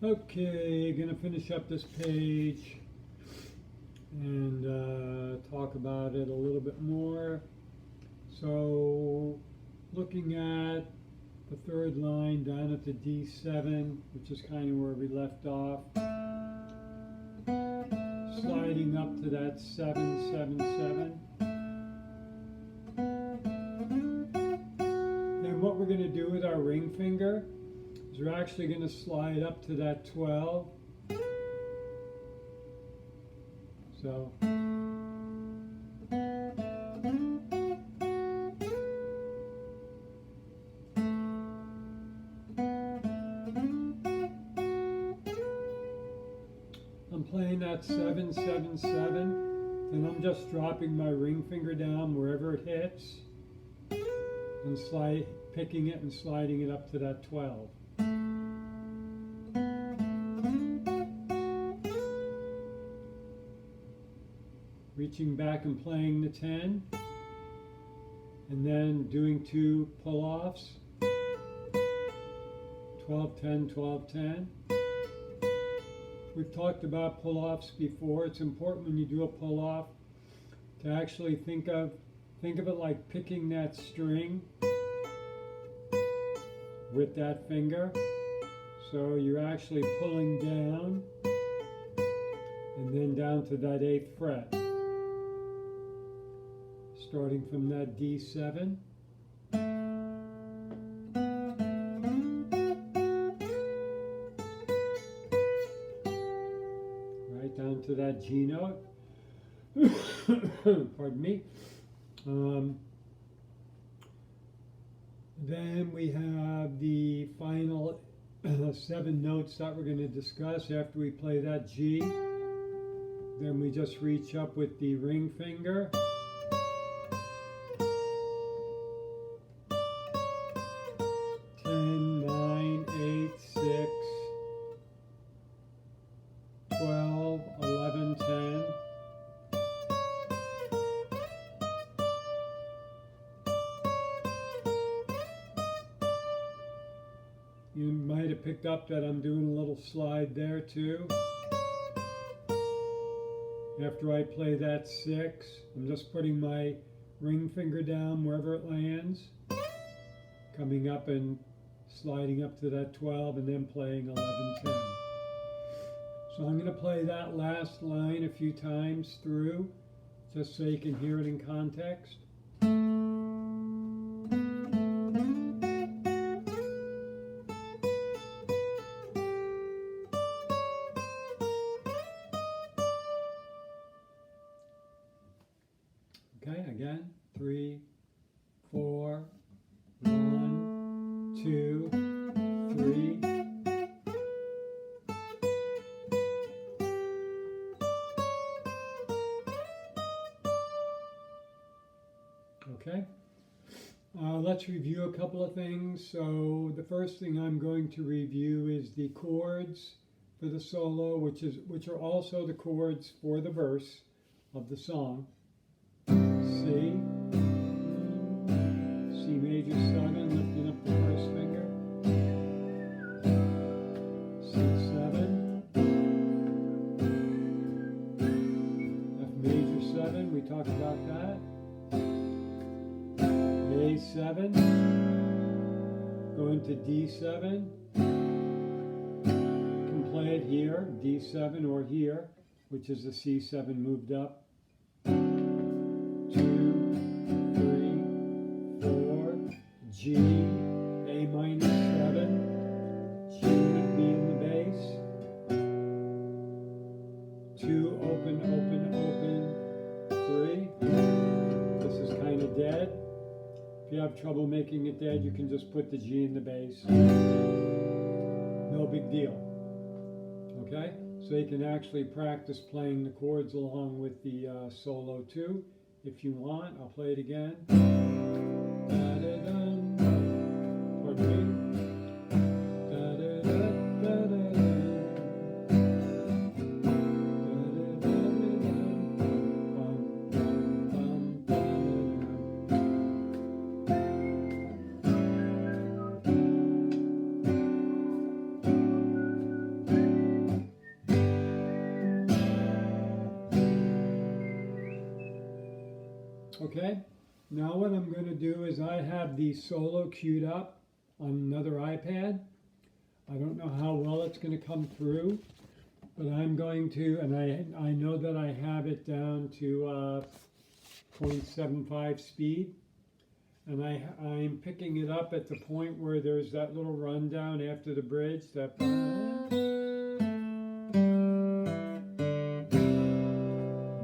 Okay, gonna finish up this page and talk about it a little bit more. So, looking at the third line down at the D7, which is kind of where we left off, sliding up to that 777. Then what we're going to do with our ring finger is we're actually going to slide up to that 12. So I'm playing that 777, then I'm just dropping my ring finger down wherever it hits and picking it and sliding it up to that 12. Reaching back and playing the 10, and then doing 2 pull-offs, 12, 10, 12, 10. We've talked about pull-offs before. It's important when you do a pull-off to actually think of it like picking that string with that finger. So you're actually pulling down and then down to that 8th fret. Starting from that D7. Right down to that G note. Pardon me. Then we have the final 7 notes that we're going to discuss after we play that G. Then we just reach up with the ring finger. 10, 9, 8, 6, 12, 11, 10. You might have picked up that I'm doing a little slide there too. After I play that 6, I'm just putting my ring finger down wherever it lands, coming up and sliding up to that 12, and then playing 11, 10. So I'm going to play that last line a few times through, just so you can hear it in context. Okay, again, 3, 4, 1, 2, 3. Okay, let's review a couple of things. So the first thing I'm going to review is the chords for the solo, which are also the chords for the verse of the song. C, C major 7, lifting up the first finger. C7, F major 7, we talked about that. A7, going to D7. You can play it here, D7 or here, which is the C7 moved up. 2, 3, 4, G, A minor 7, G would be in the bass. 2, open, open, open, 3. This is kind of dead. If you have trouble making it dead, you can just put the G in the bass. No big deal. Okay? So you can actually practice playing the chords along with the solo too. If you want, I'll play it again. Da-da-dum. Pardon me. Okay, now what I'm going to do is I have the solo queued up on another iPad. I don't know how well it's going to come through, but I'm going to, and I know that I have it down to 0.75 speed, and I'm picking it up at the point where there's that little rundown after the bridge, that and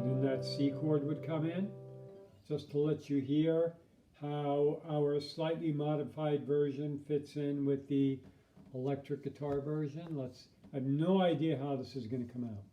then that C chord would come in, just to let you hear how our slightly modified version fits in with the electric guitar version. I have no idea how this is going to come out.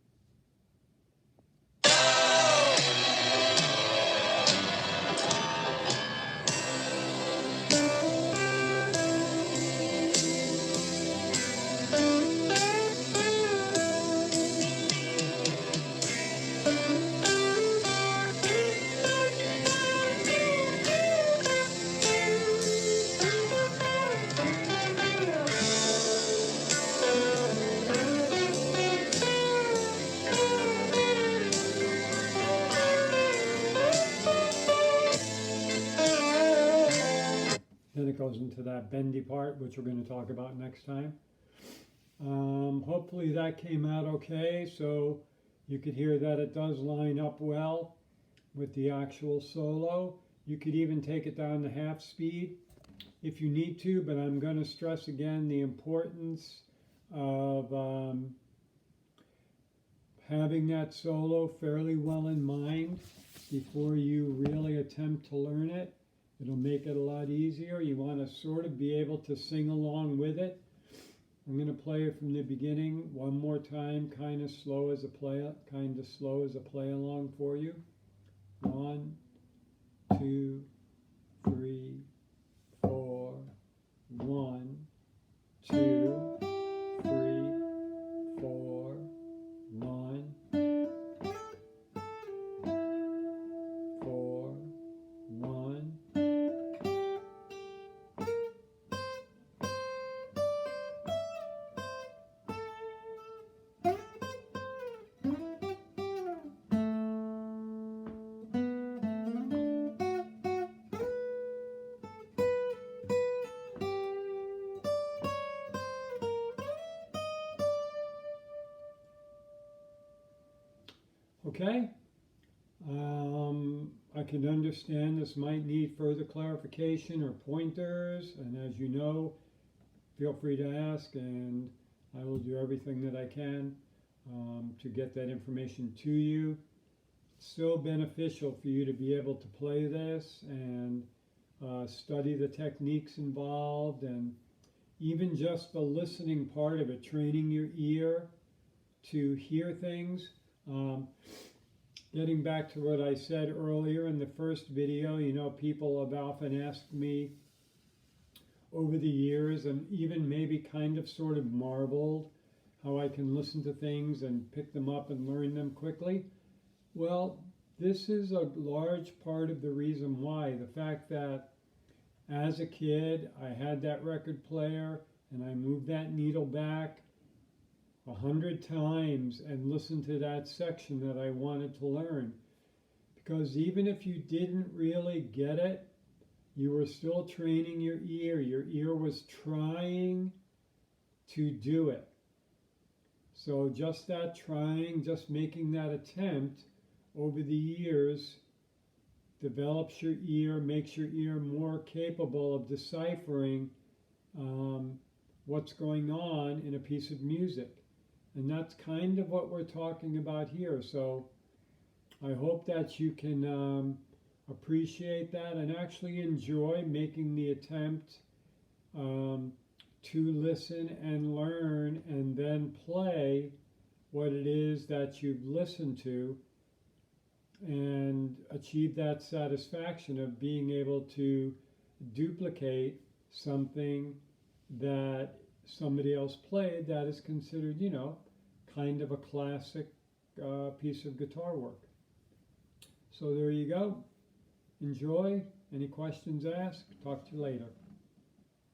Then it goes into that bendy part, which we're going to talk about next time. Hopefully that came out okay, so you could hear that it does line up well with the actual solo. You could even take it down to half speed if you need to, but I'm going to stress again the importance of having that solo fairly well in mind before you really attempt to learn it. It'll make it a lot easier. You want to sort of be able to sing along with it. I'm going to play it from the beginning one more time, kind of slow as a play along for you. 1, 2, 3, 4. 1, 2, 3, 4. 1, 4, 1. Okay, I can understand this might need further clarification or pointers, and as you know, feel free to ask, and I will do everything that I can to get that information to you. It's so beneficial for you to be able to play this and study the techniques involved, and even just the listening part of it, training your ear to hear things. Getting back to what I said earlier in the first video, you know, people have often asked me over the years, and even maybe kind of sort of marveled how I can listen to things and pick them up and learn them quickly. Well, this is a large part of the reason why. The fact that as a kid, I had that record player and I moved that needle back 100 times and listened to that section that I wanted to learn. Because even if you didn't really get it, you were still training your ear. Your ear was trying to do it. So just that trying, just making that attempt over the years develops your ear, makes your ear more capable of deciphering what's going on in a piece of music. And that's kind of what we're talking about here. So I hope that you can appreciate that and actually enjoy making the attempt to listen and learn and then play what it is that you've listened to, and achieve that satisfaction of being able to duplicate something that somebody else played that is considered, you know, kind of a classic piece of guitar work. So there you go. Enjoy. Any questions, ask. Talk to you later.